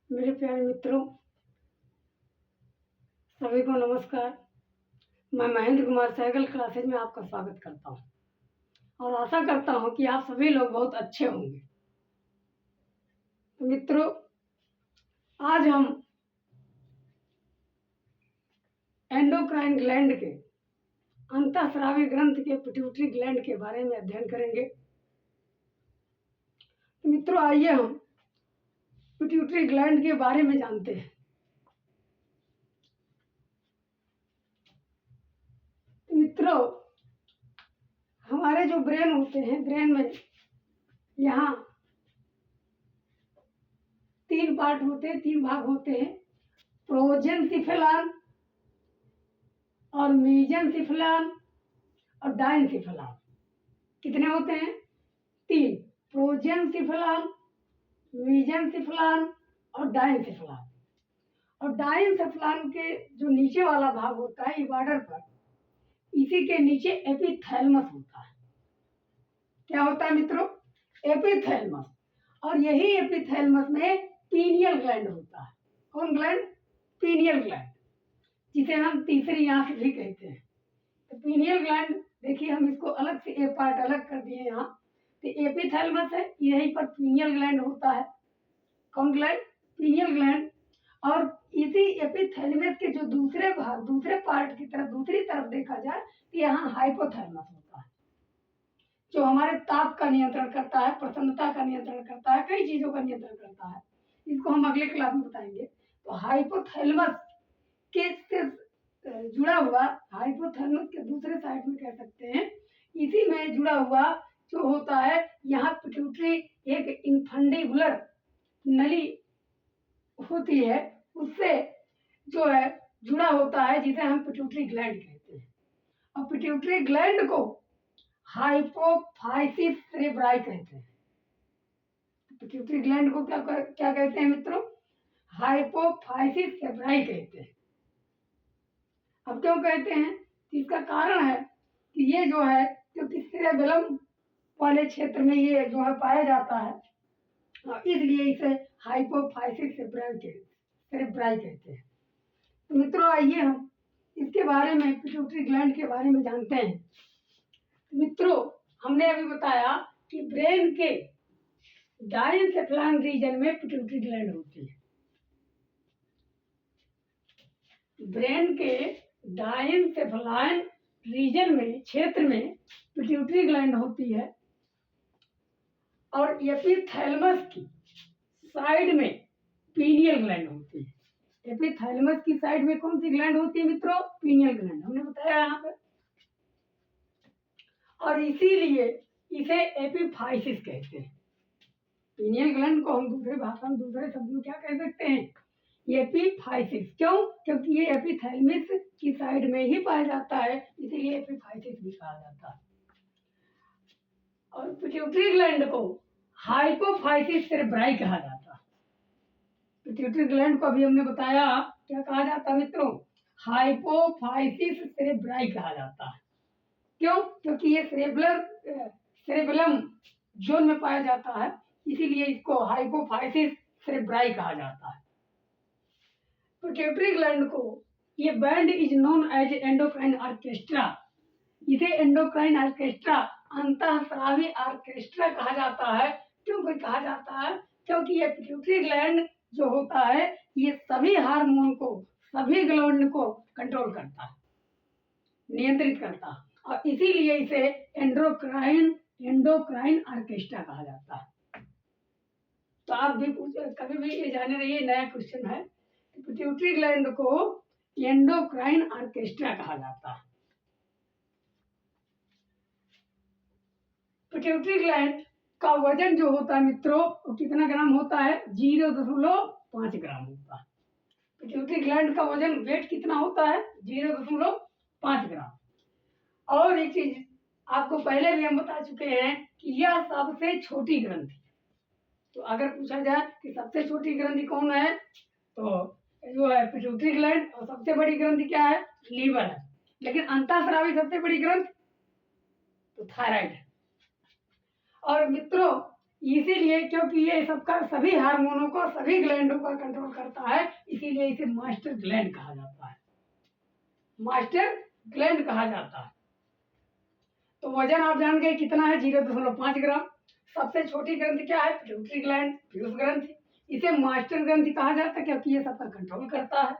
मेरे प्यारे मित्रों, सभी को नमस्कार। मैं महेंद्र कुमार साइकिल क्लासेज में आपका स्वागत करता हूं और आशा करता हूं कि आप सभी लोग बहुत अच्छे होंगे। तो मित्रों, आज हम एंडोक्राइन ग्लैंड के अंतःस्रावी ग्रंथ के पिट्यूटरी ग्लैंड के बारे में अध्ययन करेंगे। तो मित्रों, आइए हम पिट्यूटरी ग्लैंड के बारे में जानते हैं। मित्रों, हमारे जो ब्रेन होते हैं, ब्रेन में यहाँ 3 पार्ट होते हैं, 3 भाग होते हैं। प्रोजेन्सिफेलॉन और मेसेंचिफेलॉन और डायन्सिफेलॉन। कितने होते हैं? 3। प्रोजेन्सिफेलॉन, मेसेंचिफेलॉन और डायन्सिफेलॉन। और डायन्सिफेलॉन के जो नीचे वाला भाग होता है बॉर्डर पर, इसी के नीचे एपिथैलेमस होता है। क्या होता है मित्रों? एपिथैलेमस। और यही एपिथैलेमस में पीनियल ग्लैंड होता है। कौन ग्लैंड? पीनियल ग्लैंड, जिसे हम तीसरी आंख भी कहते हैं। तो पीनियल ग्लैंड, देखिए हम इसको अलग से एक पार्ट अलग कर दिए यहाँ। तो एपिथैलेमस है, यहीं पर पीनियल ग्लैंड होता है। कौन ग्लैंड? Pineal gland. और इसी एपिथैलेमस के जो दूसरे भाग, दूसरे पार्ट की तरफ, दूसरी तरफ देखा जाए तो यहाँ हाइपोथैलेमस होता है, जो हमारे ताप का नियंत्रण करता है, प्रसन्नता का नियंत्रण करता है, कई चीजों का नियंत्रण करता है। इसको हम अगले क्लास में बताएंगे। तो हाइपोथैलेमस के से जुड़ा हुआ, हाइपोथैलेमस के दूसरे साइड में कह सकते हैं, इसी में जुड़ा हुआ जो होता है, यहाँ पिट्यूटरी एक इन्फंडिबुलर नली होती है, उससे जो है जुड़ा होता है, जिसे हम पिट्यूटरी ग्लैंड कहते हैं। और पिट्यूटरी ग्लैंड को हाइपोफाइसिस सेरेब्राई कहते हैं। पिट्यूटरी ग्लैंड को क्या कहते हैं मित्रों? हाइपोफाइसिस सेरेब्राई कहते हैं। अब क्यों कहते हैं? इसका कारण है कि ये जो है, क्योंकि सेरेबेलम वाले क्षेत्र में ये जो है पाया जाता है, इसलिए इसे हाइपोफाइसिस सेरेब्राई कहते हैं। तो मित्रों, आइए हम इसके बारे में, पिट्यूटरी ग्लैंड के बारे में जानते हैं। मित्रों, हमने अभी बताया कि ब्रेन के डायन्सेफेलॉन रीजन में पिट्यूटरी ग्लैंड होती है। ब्रेन के डायन्सेफेलॉन रीजन में, क्षेत्र में पिट्यूटरी ग्लैंड होती है। और एपिथैलेमस की साइड में पीनियल ग्लैंड होती है। एपिथैलेमस की साइड में कौन सी ग्लैंड होती है मित्रों? पीनियल ग्लैंड, हमने बताया यहाँ पे। और इसीलिए इसे एपिफाइसिस कहते हैं। पीनियल ग्लैंड को हम दूसरे भाषा में, दूसरे शब्द में क्या कह सकते हैं? एपिफाइसिस। क्यों? क्योंकि ये एपिथैलेमस की साइड में ही पाया जाता है, इसीलिए एपिफाइसिस भी कहा जाता है। और पिट्यूटरी ग्लैंड को हाइपोफाइसिस सेरेब्राई कहा जाता है। पिट्यूटरी ग्लैंड को अभी हमने बताया, क्या कहा जाता है मित्रों? हाइपोफाइसिस सेरेब्राई कहा जाता है। क्यों? क्योंकि ये सेरेबेलम जोन में पाया जाता है, इसीलिए इसको हाइपोफाइसिस सेरेब्राई कहा जाता है। पिट्यूटरी ग्लैंड को ये band is known as endocrine orchestra. इसे एंडोक्राइन ऑर्केस्ट्रा, अंतःस्रावी ऑर्केस्ट्रा कहा जाता है। क्यों कहा जाता है? क्योंकि ये पिट्यूटरी ग्लैंड जो होता है, ये सभी हार्मोन को, सभी ग्लैंड को कंट्रोल करता है, नियंत्रित करता है, और इसीलिए इसे एंडोक्राइन ऑर्केस्ट्रा कहा जाता है। तो आप भी कभी भी ये जाने रहिए, नया क्वेश्चन है। पिट्यूटरी ग्लैंड को एंडोक्राइन ऑर्केस्ट्रा कहा जाता है। पिट्यूटरी ग्लैंड का वजन जो होता है मित्रों, वो कितना ग्राम होता है? 0.5 ग्राम होता है। पिट्यूटरी ग्लैंड का वजन, वेट कितना होता है? 0.5 ग्राम। और एक चीज आपको पहले भी हम बता चुके हैं कि यह सबसे छोटी ग्रंथि। तो अगर पूछा जाए कि सबसे छोटी ग्रंथि कौन है, तो जो है पिट्यूटरी ग्लैंड। और सबसे बड़ी ग्रंथि क्या है? लीवर है। लेकिन अंतःस्रावी सबसे बड़ी ग्रंथि तो थायराइड है। और मित्रों, इसीलिए क्योंकि ये सबका सभी हार्मोनों को सभी ग्लैंडों का कंट्रोल करता है, इसीलिए इसे मास्टर ग्लैंड कहा जाता है, मास्टर ग्लैंड कहा जाता है। तो वजन आप जान गए कितना है, 0.5 ग्राम। सबसे छोटी ग्रंथि क्या है, पिट्यूटरी ग्लैंड, पीयूष ग्रंथि। इसे मास्टर ग्रंथि कहा जाता है क्योंकि ये सबका कंट्रोल करता है।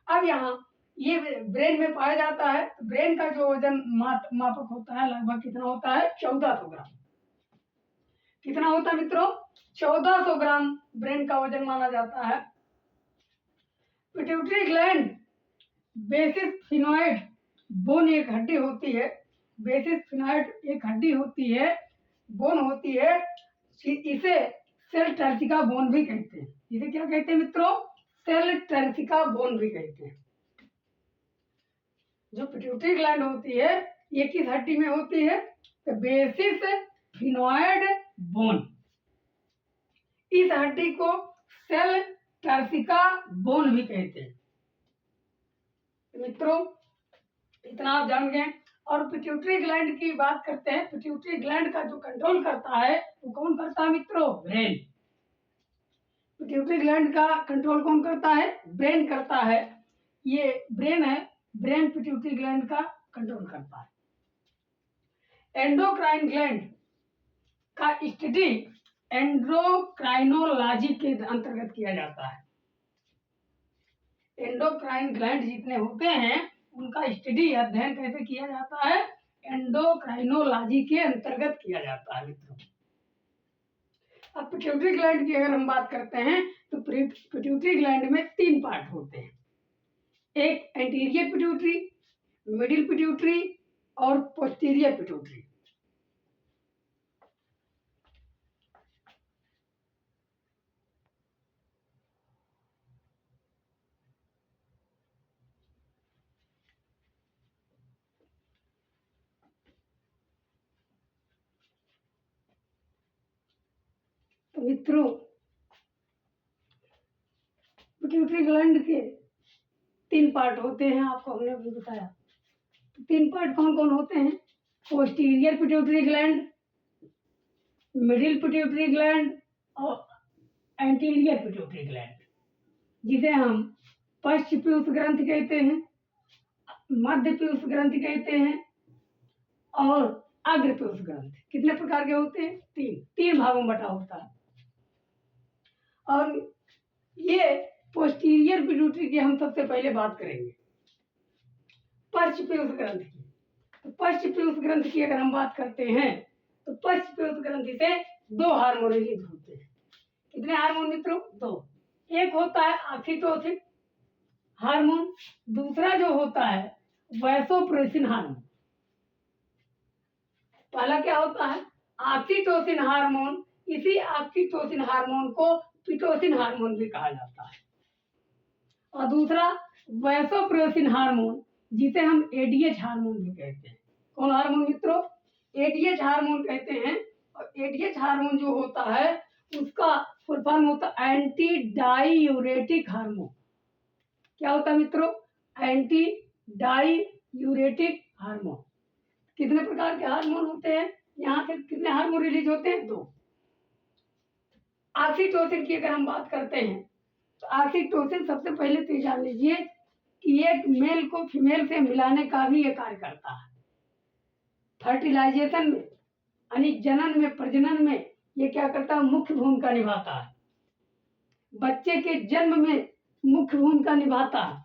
अब यहाँ ये ब्रेन में पाया जाता है। ब्रेन का जो वजन मापक होता है लगभग कितना होता है, 1400 ग्राम। कितना होता है मित्रों, 1400 ग्राम ब्रेन का वजन माना जाता है। Pituitary gland basis sphenoid bone एक हड्डी होती है, बेसिस फिनोइड एक हड्डी होती है, बोन होती है। इसे सेल टर्सिका बोन भी कहते हैं। इसे क्या कहते हैं मित्रों, सेल टर्सिका बोन भी कहते हैं। जो पिट्यूटरी ग्लैंड होती है ये किस हड्डी में होती है, तो बेसिस फिनोइड बोन। इस हड्डी को सेल टर्सिका बोन भी कहते हैं। मित्रों इतना आप जान गए। और पिट्यूटरी ग्लैंड की बात करते हैं। पिट्यूटरी ग्लैंड का जो कंट्रोल करता है वो कौन करता है मित्रों, ब्रेन। पिट्यूटरी ग्लैंड का कंट्रोल कौन करता है, ब्रेन करता है। ये ब्रेन है, ब्रेन पिट्यूटरी ग्लैंड का कंट्रोल करता है। एंडोक्राइन ग्लैंड का स्टडी एंडोक्राइनोलॉजी के अंतर्गत किया जाता है। एंडोक्राइन ग्लैंड जितने होते हैं उनका स्टडी अध्ययन कैसे किया जाता है, एंडोक्राइनोलॉजी के अंतर्गत किया जाता है मित्रों। अब पिट्यूटरी ग्लैंड की अगर हम बात करते हैं तो पिट्यूटरी ग्लैंड में 3 पार्ट होते हैं। एक एंटीरियर पिट्यूटरी, मिडिल पिट्यूटरी और पोस्टीरियर पिट्यूटरी। तो मित्रों पिट्यूटरी ग्लैंड के 3 पार्ट होते हैं, आपको हमने अभी बताया। तो 3 पार्ट कौन कौन होते हैं, posterior pituitary gland, middle pituitary gland और एंटीरियर पिट्यूटरी ग्लैंड, जिसे हम पश्च पीयूष ग्रंथि कहते हैं, मध्य पीयूष ग्रंथि कहते हैं और अग्र पीयूष ग्रंथि। कितने प्रकार के होते हैं, 3 भागों में बटा होता है। और ये पोस्टीरियर पिट्यूटरी की हम सबसे पहले बात करेंगे, पश्च पीयूष ग्रंथि की। तो पश्च पीयूष ग्रंथि की अगर हम बात करते हैं तो पश्च पीयूष ग्रंथि से 2 हार्मोन रिलीज होते हैं। कितने हार्मोन मित्रों, 2। एक होता है ऑक्सीटोसिन हार्मोन, दूसरा जो होता है वैसोप्रेसिन हार्मोन। पहला क्या होता है, ऑक्सीटोसिन हार्मोन। इसी ऑक्सीटोसिन हार्मोन को पिटोसिन हार्मोन भी कहा जाता है। और दूसरा वैसोप्रेसिन हार्मोन, जिसे हम एडीएच हार्मोन भी कहते हैं। कौन हार्मोन मित्रों, एडीएच हार्मोन कहते हैं। और एडीएच हार्मोन जो होता है उसका फुल फॉर्म होता है एंटी डाईयूरेटिक हार्मोन। क्या होता है मित्रों, एंटी डाईयूरेटिक हार्मोन। कितने प्रकार के हार्मोन होते हैं, यहाँ से कितने हार्मोन रिलीज होते हैं, 2। ऑक्सीटोसिन की अगर हम बात करते हैं तो ऑक्सीटोसिन सबसे पहले तो जान लीजिए कि एक मेल को फीमेल से मिलाने का भी ये कार्य करता है। फर्टिलाइजेशन में यानी जनन में, प्रजनन में ये क्या करता है, मुख्य भूमिका निभाता है। बच्चे के जन्म में मुख्य भूमिका निभाता है।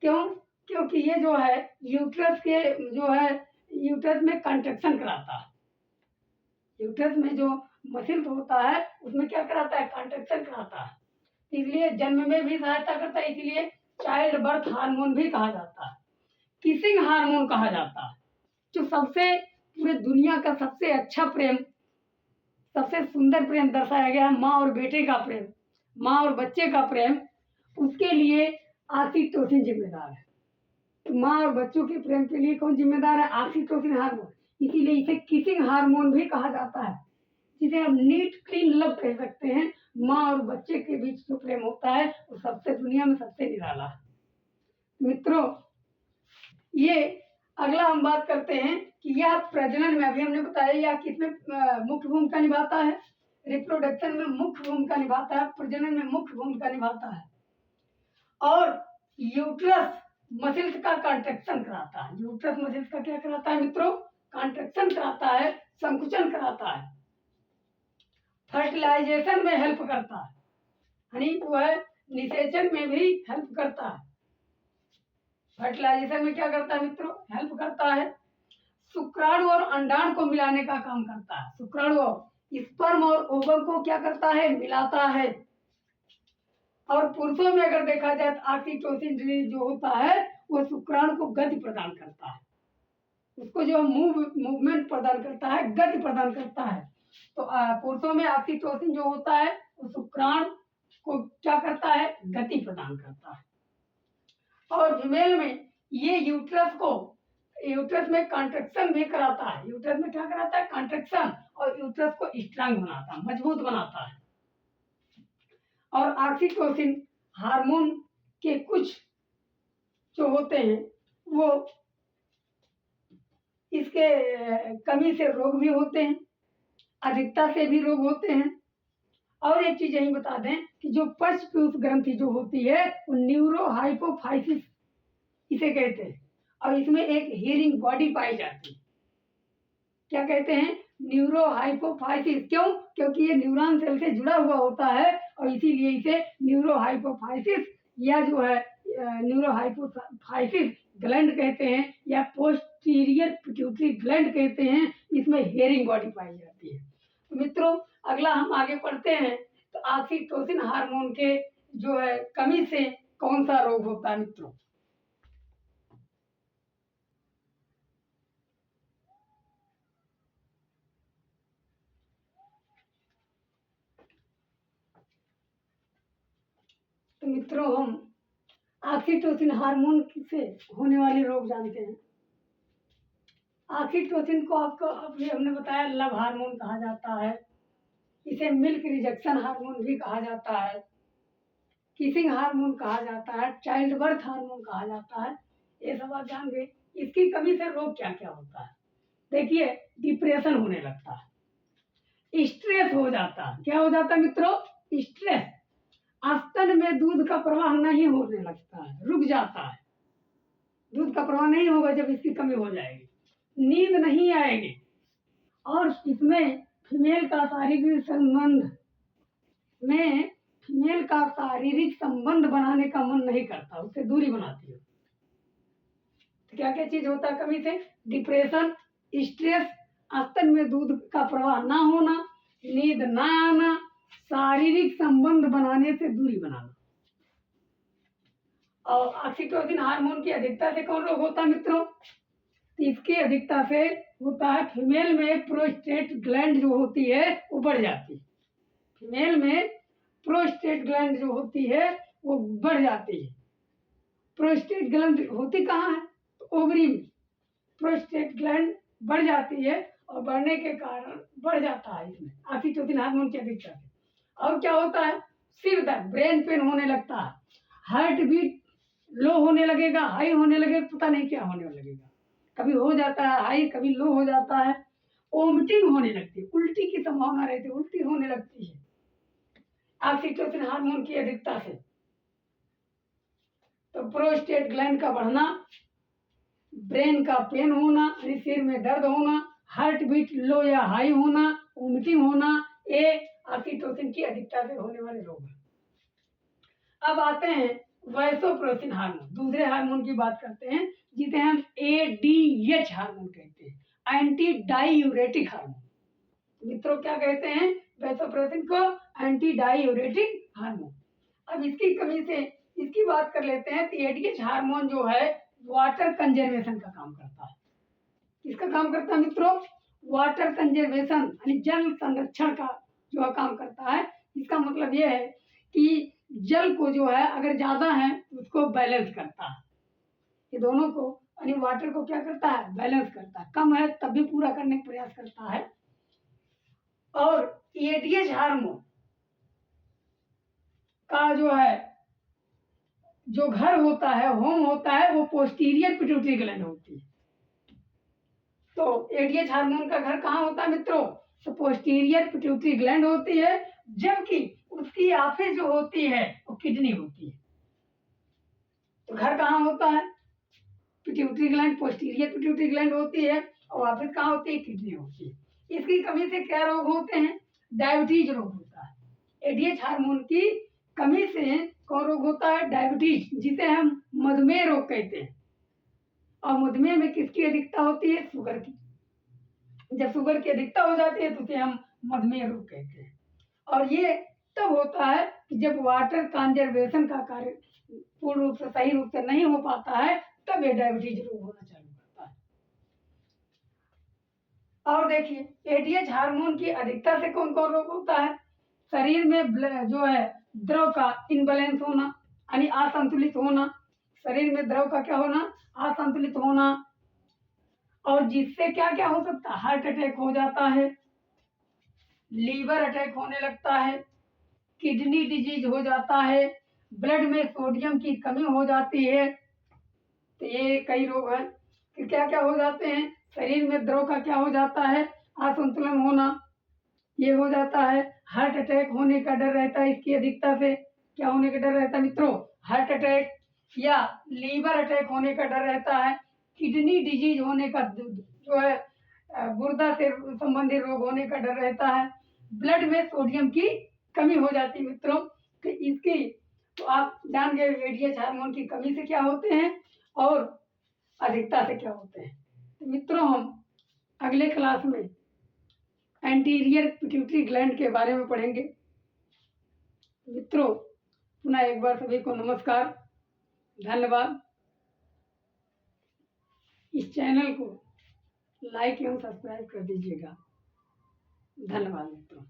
क्यों, क्योंकि ये जो है यूट्रस के जो है यूट्रस में कंट्रक्शन कराता है। यूट्रस में जो मसिल्स होता है उसमें क्या कराता है, कंट्रक्शन कराता है। इसलिए जन्म में भी सहायता करता है, इसलिए चाइल्ड बर्थ हार्मोन भी कहा जाता है। किसिंग हार्मोन कहा जाता है, जो सबसे पूरे दुनिया का सबसे अच्छा प्रेम, सबसे सुंदर प्रेम दर्शाया गया है, माँ और बेटे का प्रेम, माँ और बच्चे का प्रेम, उसके लिए ऑक्सीटोसिन जिम्मेदार है। तो माँ और बच्चों के प्रेम के लिए कौन जिम्मेदार है, ऑक्सीटोसिन हार्मोन। इसीलिए इसे किसिंग हार्मोन भी कहा जाता है, जिसे हम नीट क्लीन लव कह सकते हैं। माँ और बच्चे के बीच जो प्रेम होता है वो सबसे दुनिया में सबसे निराला है। मित्रों ये अगला हम बात करते हैं कि यह प्रजनन में, अभी हमने बताया यह किसमें मुख्य भूमिका निभाता है, रिप्रोडक्शन में मुख्य भूमिका निभाता है, प्रजनन में मुख्य भूमिका निभाता है। और यूट्रस मसिल्स का कॉन्ट्रैक्शन कराता है। यूट्रस मसिल्स का क्या कराता है मित्रों? कॉन्ट्रैक्शन कराता है, संकुचन कराता है। फर्टिलाइजेशन में हेल्प करता है, यानी वह निषेचन में भी हेल्प करता है। फर्टिलाइजेशन में क्या करता है मित्रों? हेल्प करता है। शुक्राणु और अंडाणु को मिलाने का काम करता है। शुक्राणु और स्पर्म और ओवम को क्या करता है? मिलाता है। और पुरुषों में अगर देखा जाए तो ऑक्सीटोसिन रिलीज जो होता है वो शुक्राणु को गति प्रदान करता है, उसको जो मूवमेंट प्रदान करता है, गति प्रदान करता है। तो पुरुषों में ऑक्सीटोसिन जो होता है वो शुक्राणु को क्या करता है? गति प्रदान करता है। और फीमेल में ये यूट्रस में कॉन्ट्रैक्शन भी कराता है। यूट्रस में क्या कराता है? कॉन्ट्रैक्शन, और यूट्रस को स्ट्रांग बनाता है, मजबूत बनाता है। और ऑक्सीटोसिन हार्मोन के कुछ जो होते हैं वो इसके कमी से रोग भी होते हैं, अधिकता से भी रोग होते हैं। और एक चीज यही बता दें कि जो पश्चपीयूष ग्रंथि जो होती है वो न्यूरोहाइपोफाइसिस इसे कहते हैं, और इसमें एक हीरिंग बॉडी पाई जाती है। क्या कहते हैं? न्यूरोहाइपोफाइसिस। क्यों? क्योंकि ये न्यूरॉन सेल से जुड़ा हुआ होता है, और इसीलिए इसे न्यूरोहाइपोफाइसिस या जो है न्यूरोहाइपोफाइसिस ग्लैंड कहते हैं, या पोस्टीरियर पिट्यूटरी ग्लैंड कहते हैं। इसमें हेयरिंग बॉडी पाई जाती है। तो मित्रों अगला हम आगे पढ़ते हैं। तो ऑक्सीटोसिन हार्मोन के जो है कमी से कौन सा रोग होता है मित्रों? तो मित्रों हम ऑक्सीटोसिन हार्मोन से होने वाले रोग जानते हैं। ऑक्सीटोसिन को आपको अभी हमने बताया लव हार्मोन कहा जाता है, इसे मिल्क रिजेक्शन हार्मोन भी कहा जाता है, किसिंग हार्मोन कहा जाता है, चाइल्ड बर्थ हार्मोन कहा जाता है। ये सब आप जान गए। इसकी कमी से रोग क्या क्या होता है? देखिए, डिप्रेशन होने लगता है, स्ट्रेस हो जाता है। क्या हो जाता है मित्रों? स्ट्रेस। स्तन में दूध का प्रवाह नहीं होने लगता है, रुक जाता है। दूध का प्रवाह नहीं होगा जब इसकी कमी हो जाएगी। नींद नहीं आएगी, और इसमें फीमेल का शारीरिक संबंध बनाने का मन नहीं करता, उससे दूरी बनाती है। तो क्या क्या चीज होता है कमी से? डिप्रेशन, स्ट्रेस, स्तन में दूध का प्रवाह ना होना, नींद ना आना, शारीरिक संबंध बनाने से दूरी बनाना। और ऑक्सीटोसिन हार्मोन की अधिकता से कौन रोग होता है मित्रों? इसकी अधिकता से होता है फीमेल में प्रोस्टेट ग्लैंड जो होती है वो बढ़ जाती है। फीमेल में प्रोस्टेट ग्लैंड जो होती है वो बढ़ जाती है। प्रोस्टेट ग्लैंड होती कहाँ है? तो ओवरी में प्रोस्टेट ग्लैंड बढ़ जाती है, और बढ़ने के कारण बढ़ जाता है इसमें ऑक्सीटोसिन हार्मोन की अधिकता से। और क्या होता है? सिर दर्द, ब्रेन पेन होने लगता है, हार्ट बीट लो होने लगेगा, हाई होने लगेगा, पता नहीं क्या होने लगेगा। कभी हो जाता है हाई, कभी लो हो जाता है। वोमिटिंग होने लगती है, उल्टी की संभावना रहती है, उल्टी होने लगती है ऑक्सीटोसिन हार्मोन की अधिकता से। तो प्रोस्टेट ग्लैंड का बढ़ना, ब्रेन का पेन होना, सिर में दर्द होना, हार्ट बीट लो या हाई होना, वोमिटिंग होना, ये ऑक्सीटोसिन की अधिकता से होने वाले रोग हैं। अब आते हैं वैसोप्रेसिन हार्मोन, दूसरे हार्मोन की बात करते हैं जिसे हम एडीएच हार्मोन कहते हैं, एंटी डायूरेटिक हार्मोन। मित्रों क्या कहते हैं? वैसोप्रेसिन को एंटी डायूरेटिक हार्मोन। अब इसकी कमी से इसकी बात कर लेते हैं। तो एडीएच हार्मोन जो है वाटर कंजर्वेशन का काम करता है। किसका काम करता है मित्रों? वाटर कंजर्वेशन, यानी जल संरक्षण का जो काम करता है। इसका मतलब यह है कि जल को जो है अगर ज्यादा है तो उसको बैलेंस करता है। ये दोनों को, यानी वाटर को क्या करता है? बैलेंस करता है। कम है तब भी पूरा करने का प्रयास करता है। और एडीएच हार्मोन का जो है जो घर होता है, होम होता है, वो पोस्टीरियर पिट्यूटरी ग्लैंड होती है। तो एडीएच हार्मोन का घर कहाँ होता है मित्रों? तो पोस्टीरियर पिट्यूटरी ग्लैंड होती है, जबकि उसकी ऑफिस जो होती है वो किडनी होती है। तो घर कहाँ होता है? Pituitary gland, posterior pituitary gland होती है, और ऑफिस कहाँ होती है? किडनी होती है। इसकी कमी से क्या रोग होते हैं? डायबिटीज रोग होता है। एडीएच हार्मोन की कमी से कौन रोग होता है? डायबिटीज, जिसे हम मधुमेह रोग कहते हैं। और मधुमेह में किसकी अधिकता होती है? शुगर की। जब शुगर की अधिकता हो जाती है तो उसे हम मधुमेह रोग कहते हैं। और ये तब होता है कि जब वाटर कंजर्वेशन का कार्य पूर्ण रूप से, सही रूप से नहीं हो पाता है, तब ये डायबिटीज रोग होना चालू करता है। और देखिए, एडीएच हार्मोन की अधिकता से कौन कौन रोग होता है? शरीर में जो है द्रव का इनबैलेंस होना, यानी असंतुलित होना। शरीर में द्रव का क्या होना? असंतुलित होना। और जिससे क्या क्या हो सकता है? हार्ट अटैक हो जाता है, लीवर अटैक होने लगता है, किडनी डिजीज हो जाता है, ब्लड में सोडियम की कमी हो जाती है। तो ये कई रोग हैं। फिर क्या क्या हो जाते हैं? शरीर में द्रव का क्या हो जाता है? असंतुलन होना, ये हो जाता है। हार्ट अटैक होने का डर रहता है इसकी अधिकता से। क्या होने का डर रहता है मित्रों? हार्ट अटैक या लीवर अटैक होने का डर रहता है। किडनी डिजीज होने का जो है गुर्दा से संबंधित रोग होने का डर रहता है। ब्लड में सोडियम की कमी हो जाती है मित्रों। तो इसकी तो आप जान गए एडीएच हार्मोन की कमी से क्या होते हैं और अधिकता से क्या होते हैं। तो मित्रों, हम अगले क्लास में एंटीरियर पिट्यूटरी ग्लैंड के बारे में पढ़ेंगे। मित्रों, पुनः एक बार सभी को नमस्कार, धन्यवाद। इस चैनल को लाइक एवं सब्सक्राइब कर दीजिएगा। धन्यवाद मित्रों।